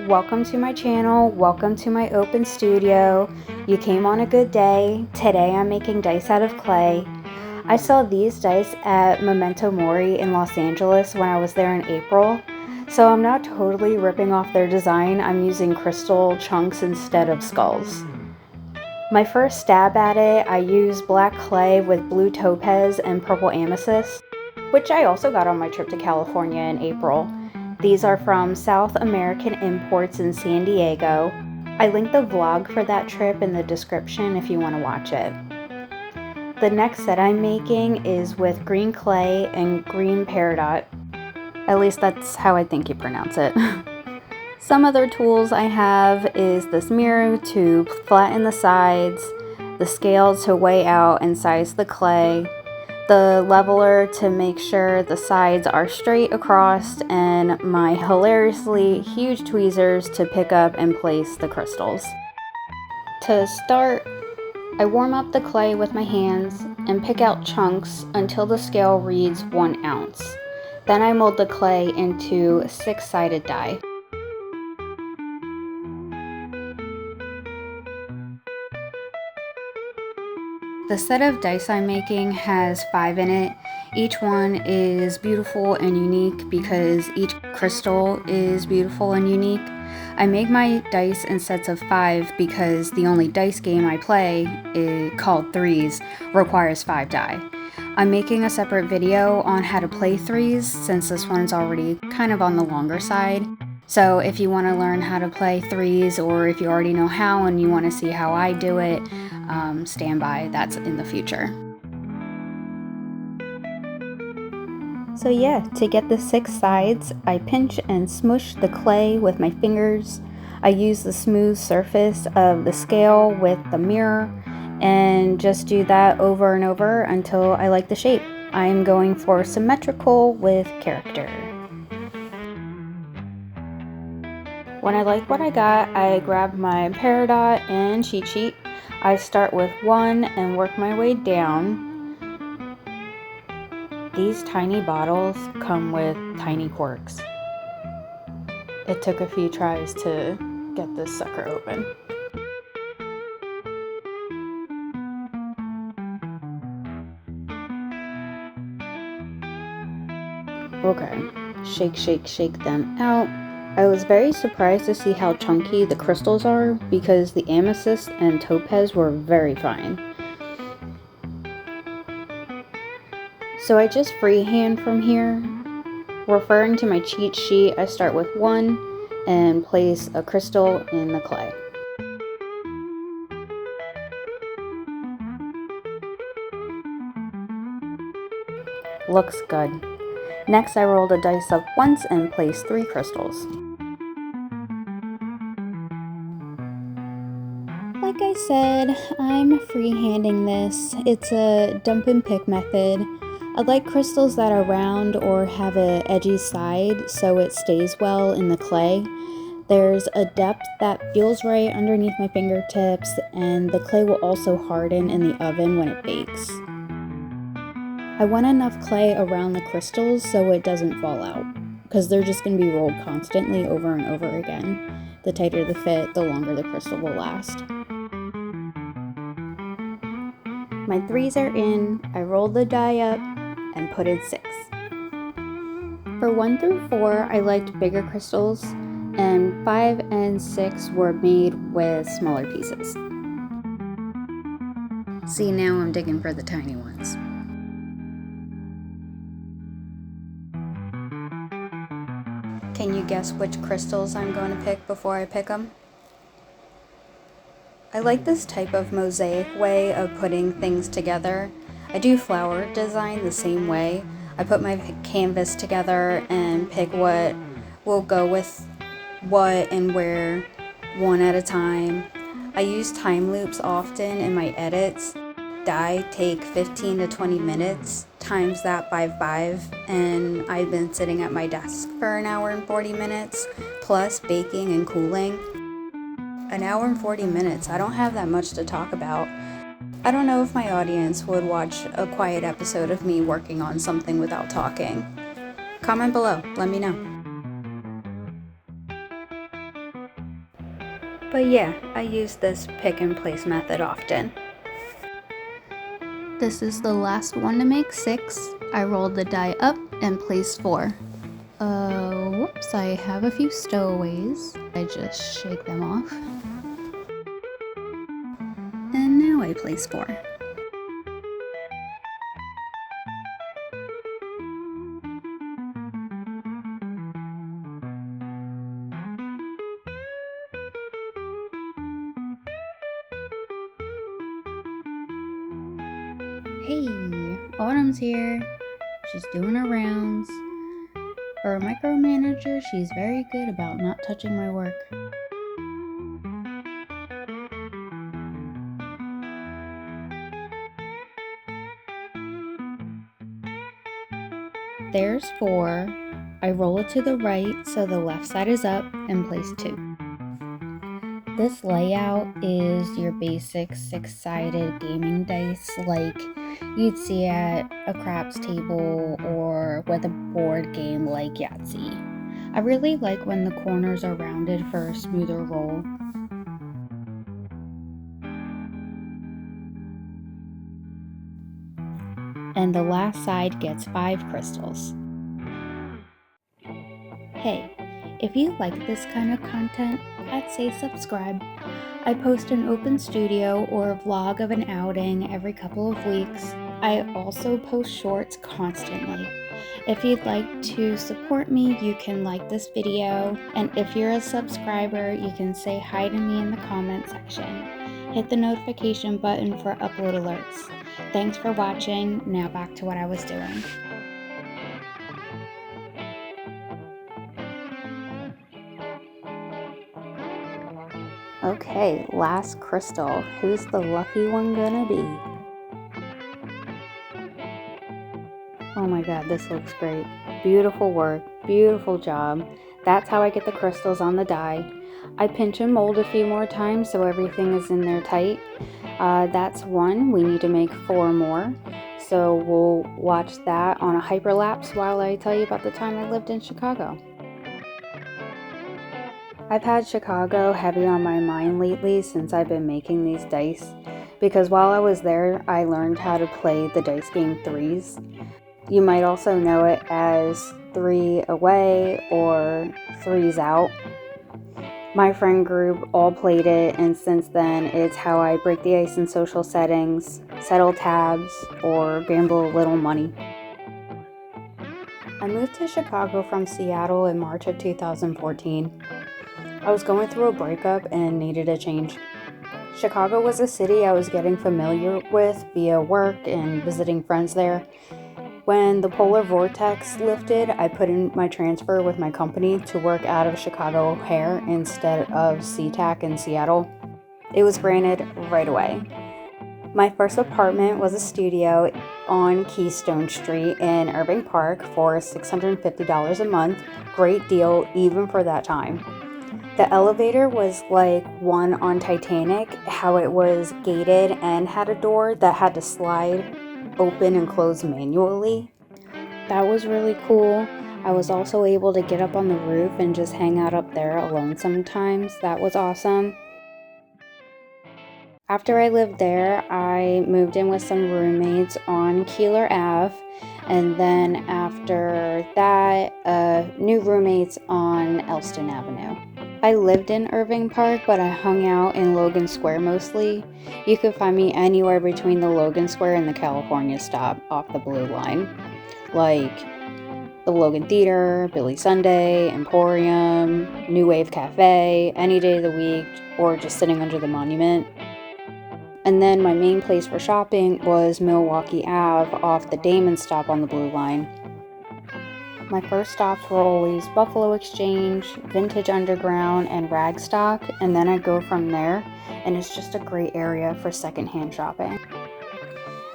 welcome to my channel, welcome to my open studio. You came on a good day. Today I'm making dice out of clay. I saw these dice at Momento Mori in Los Angeles when I was there in April, so I'm not totally ripping off their design. I'm using crystal chunks instead of skulls. My first stab at it, I used black clay with blue topaz and purple amethyst, which I also got on my trip to California in April. These are from South American Imports in San Diego. I linked the vlog for that trip in the description if you want to watch it. The next set I'm making is with green clay and green peridot. At least that's how I think you pronounce it. Some other tools I have is this mirror to flatten the sides, the scale to weigh out and size the clay, the leveler to make sure the sides are straight across, and my hilariously huge tweezers to pick up and place the crystals. To start, I warm up the clay with my hands and pick out chunks until the scale reads 1 ounce. Then I mold the clay into a 6-sided die. The set of dice I'm making has 5 in it. Each one is beautiful and unique because each crystal is beautiful and unique. I make my dice in sets of 5 because the only dice game I play, called Threes, requires 5 die. I'm making a separate video on how to play Threes since this one's already kind of on the longer side. So if you want to learn how to play Threes, or if you already know how and you want to see how I do it, stand by, that's in the future. So yeah, to get the 6 sides, I pinch and smush the clay with my fingers. I use the smooth surface of the scale with the mirror and just do that over and over until I like the shape. I'm going for symmetrical with character. When I like what I got, I grab my peridot and cheat sheet. I start with 1 and work my way down. These tiny bottles come with tiny quirks. It took a few tries to get this sucker open. Okay, shake, shake, shake them out. I was very surprised to see how chunky the crystals are because the amethyst and topaz were very fine. So I just freehand from here. Referring to my cheat sheet, I start with 1 and place a crystal in the clay. Looks good. Next, I roll the dice up once and place 3 crystals. Like I said, I'm freehanding this. It's a dump and pick method. I like crystals that are round or have an edgy side so it stays well in the clay. There's a depth that feels right underneath my fingertips, and the clay will also harden in the oven when it bakes. I want enough clay around the crystals so it doesn't fall out, because they're just going to be rolled constantly over and over again. The tighter the fit, the longer the crystal will last. My 3s are in, I roll the die up and put in 6. For 1 through 4, I liked bigger crystals, and 5 and 6 were made with smaller pieces. See, now I'm digging for the tiny ones. Can you guess which crystals I'm going to pick before I pick them? I like this type of mosaic way of putting things together. I do flower design the same way. I put my canvas together and pick what will go with what and where, one at a time. I use time loops often in my edits. Die take 15 to 20 minutes, times that by 5, and I've been sitting at my desk for 1 hour and 40 minutes, plus baking and cooling. 1 hour and 40 minutes, I don't have that much to talk about. I don't know if my audience would watch a quiet episode of me working on something without talking. Comment below, let me know. But yeah, I use this pick and place method often. This is the last one to make 6. I rolled the die up and placed 4. Whoops, I have a few stowaways. I just shake them off. And now I place 4. Hey, Autumn's here. She's doing her rounds. For a micromanager, she's very good about not touching my work. There's 4. I roll it to the right so the left side is up and place 2. This layout is your basic 6-sided gaming dice like you'd see at a craps table or with a board game like Yahtzee. I really like when the corners are rounded for a smoother roll. And the last side gets 5 crystals. Hey, if you like this kind of content, I'd say subscribe. I post an open studio or a vlog of an outing every couple of weeks. I also post shorts constantly. If you'd like to support me, you can like this video, and if you're a subscriber, you can say hi to me in the comment section. Hit the notification button for upload alerts. Thanks for watching. Now back to what I was doing. Okay, last crystal. Who's the lucky one gonna be? Oh my god, this looks great. Beautiful work, beautiful job. That's how I get the crystals on the die. I pinch and mold a few more times so everything is in there tight. That's 1. We need to make 4 more. So we'll watch that on a hyperlapse while I tell you about the time I lived in Chicago. I've had Chicago heavy on my mind lately since I've been making these dice, because while I was there, I learned how to play the dice game Threes. You might also know it as 3 away or Threes out. My friend group all played it, and since then, it's how I break the ice in social settings, settle tabs, or gamble a little money. I moved to Chicago from Seattle in March of 2014. I was going through a breakup and needed a change. Chicago was a city I was getting familiar with via work and visiting friends there. When the polar vortex lifted, I put in my transfer with my company to work out of Chicago O'Hare instead of SeaTac in Seattle. It was granted right away. My first apartment was a studio on Keystone Street in Irving Park for $650 a month. Great deal even for that time. The elevator was like one on Titanic, how it was gated and had a door that had to slide open and close manually. That was really cool. I was also able to get up on the roof and just hang out up there alone sometimes. That was awesome. After I lived there, I moved in with some roommates on Keeler Ave, and then after that, new roommates on Elston Avenue. I lived in Irving Park, but I hung out in Logan Square mostly. You could find me anywhere between the Logan Square and the California stop off the Blue Line, like the Logan Theater, Billy Sunday, Emporium, New Wave Cafe, any day of the week, or just sitting under the monument. And then my main place for shopping was Milwaukee Ave off the Damon stop on the Blue Line. My first stops were always Buffalo Exchange, Vintage Underground, and Ragstock, and then I go from there, and it's just a great area for secondhand shopping.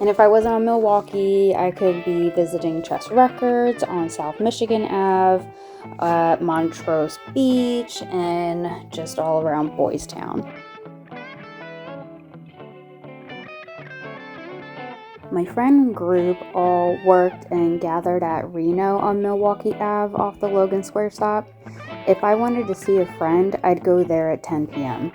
And if I wasn't on Milwaukee, I could be visiting Chess Records on South Michigan Ave, Montrose Beach, and just all around Boys Town. My friend group all worked and gathered at Reno on Milwaukee Ave off the Logan Square stop. If I wanted to see a friend, I'd go there at 10 p.m.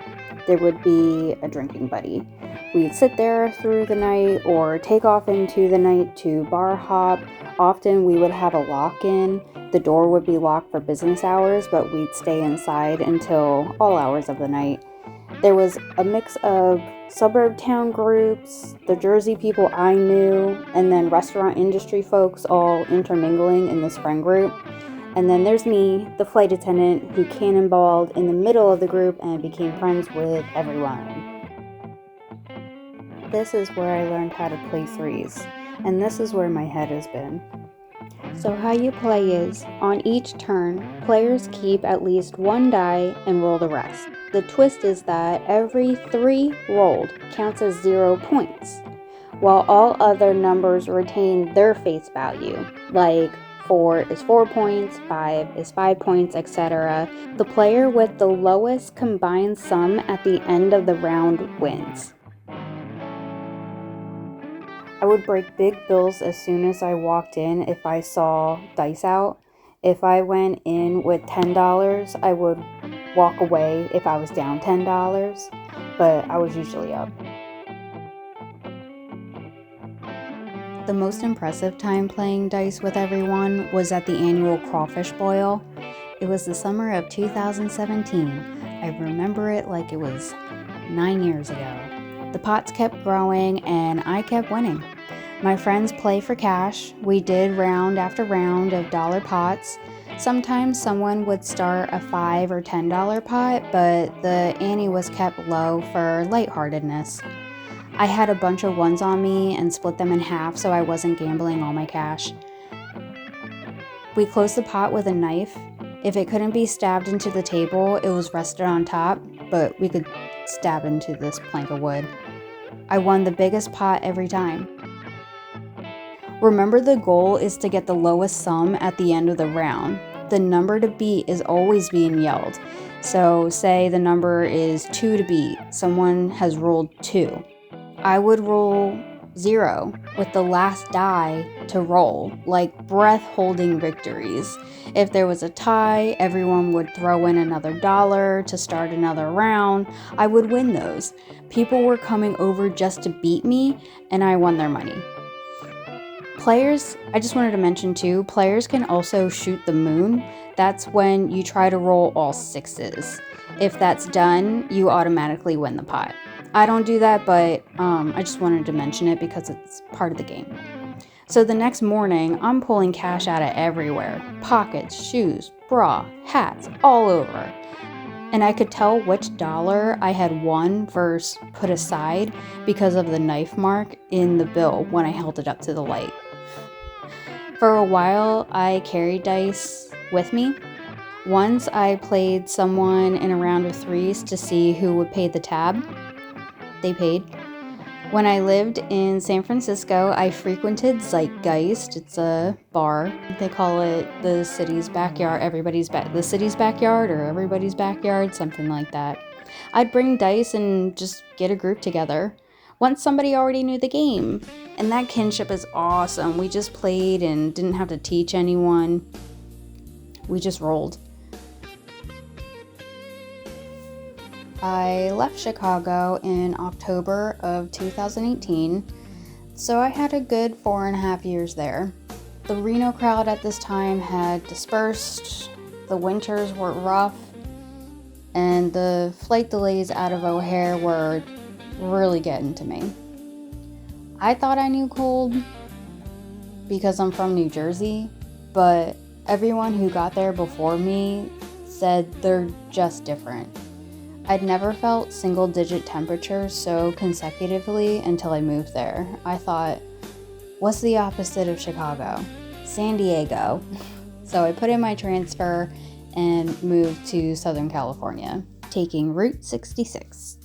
There would be a drinking buddy. We'd sit there through the night or take off into the night to bar hop. Often we would have a lock-in. The door would be locked for business hours, but we'd stay inside until all hours of the night. There was a mix of suburb town groups, the Jersey people I knew, and then restaurant industry folks all intermingling in this friend group. And then there's me, the flight attendant, who cannonballed in the middle of the group and became friends with everyone. This is where I learned how to play threes, and this is where my head has been. So how you play is, on each turn, players keep at least one die and roll the rest. The twist is that every 3 rolled counts as 0 points, while all other numbers retain their face value, like 4 is 4 points, 5 is 5 points, etc. The player with the lowest combined sum at the end of the round wins. I would break big bills as soon as I walked in if I saw dice out. If I went in with $10, I would walk away if I was down $10, but I was usually up. The most impressive time playing dice with everyone was at the annual crawfish boil. It was the summer of 2017. I remember it like it was 9 years ago. The pots kept growing and I kept winning. My friends play for cash. We did round after round of dollar pots. Sometimes someone would start a $5 or $10 pot, but the ante was kept low for lightheartedness. I had a bunch of ones on me and split them in half so I wasn't gambling all my cash. We closed the pot with a knife. If it couldn't be stabbed into the table, it was rested on top, but we could stab into this plank of wood. I won the biggest pot every time. Remember, the goal is to get the lowest sum at the end of the round. The number to beat is always being yelled. So say the number is 2 to beat. Someone has rolled 2. I would roll 0 with the last die to roll, like breath-holding victories. If there was a tie, everyone would throw in another $1 to start another round. I would win those. People were coming over just to beat me, and I won their money. Players, I just wanted to mention too, players can also shoot the moon. That's when you try to roll all 6s. If that's done, you automatically win the pot. I don't do that, but I just wanted to mention it because it's part of the game. So the next morning, I'm pulling cash out of everywhere. Pockets, shoes, bra, hats, all over. And I could tell which dollar I had won versus put aside because of the knife mark in the bill when I held it up to the light. For a while, I carried dice with me. Once I played someone in a round of 3s to see who would pay the tab. They paid. When I lived in San Francisco, I frequented Zeitgeist. It's a bar. They call it the city's backyard, the city's backyard or everybody's backyard, something like that. I'd bring dice and just get a group together. Once somebody already knew the game. And that kinship is awesome. We just played and didn't have to teach anyone. We just rolled. I left Chicago in October of 2018, so I had a good 4.5 years there. The Reno crowd at this time had dispersed, the winters were rough, and the flight delays out of O'Hare were really getting to me. I thought I knew cold because I'm from New Jersey, but everyone who got there before me said they're just different. I'd never felt single-digit temperatures so consecutively until I moved there. I thought, what's the opposite of Chicago? San Diego. So I put in my transfer and moved to Southern California, taking Route 66.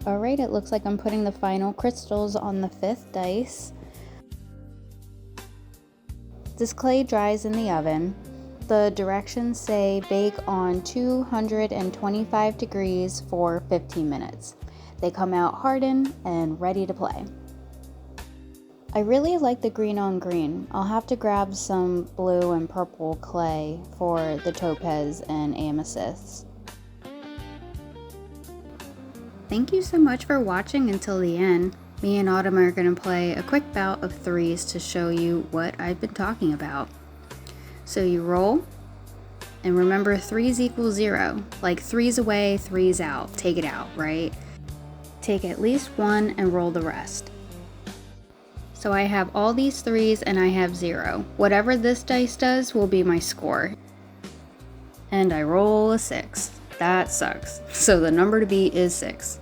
Alright, it looks like I'm putting the final crystals on the 5th dice. This clay dries in the oven. The directions say bake on 225 degrees for 15 minutes. They come out hardened and ready to play. I really like the green on green. I'll have to grab some blue and purple clay for the topaz and amethysts. Thank you so much for watching until the end. Me and Autumn are going to play a quick bout of threes to show you what I've been talking about. So you roll, and remember 3's equals 0. Like 3's away, 3's out. Take it out, right? Take at least one and roll the rest. So I have all these 3's and I have 0. Whatever this dice does will be my score. And I roll a 6. That sucks. So the number to beat is 6.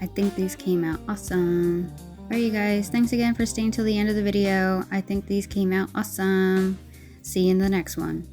I think these came out awesome. Alright you guys, thanks again for staying till the end of the video. I think these came out awesome. See you in the next one.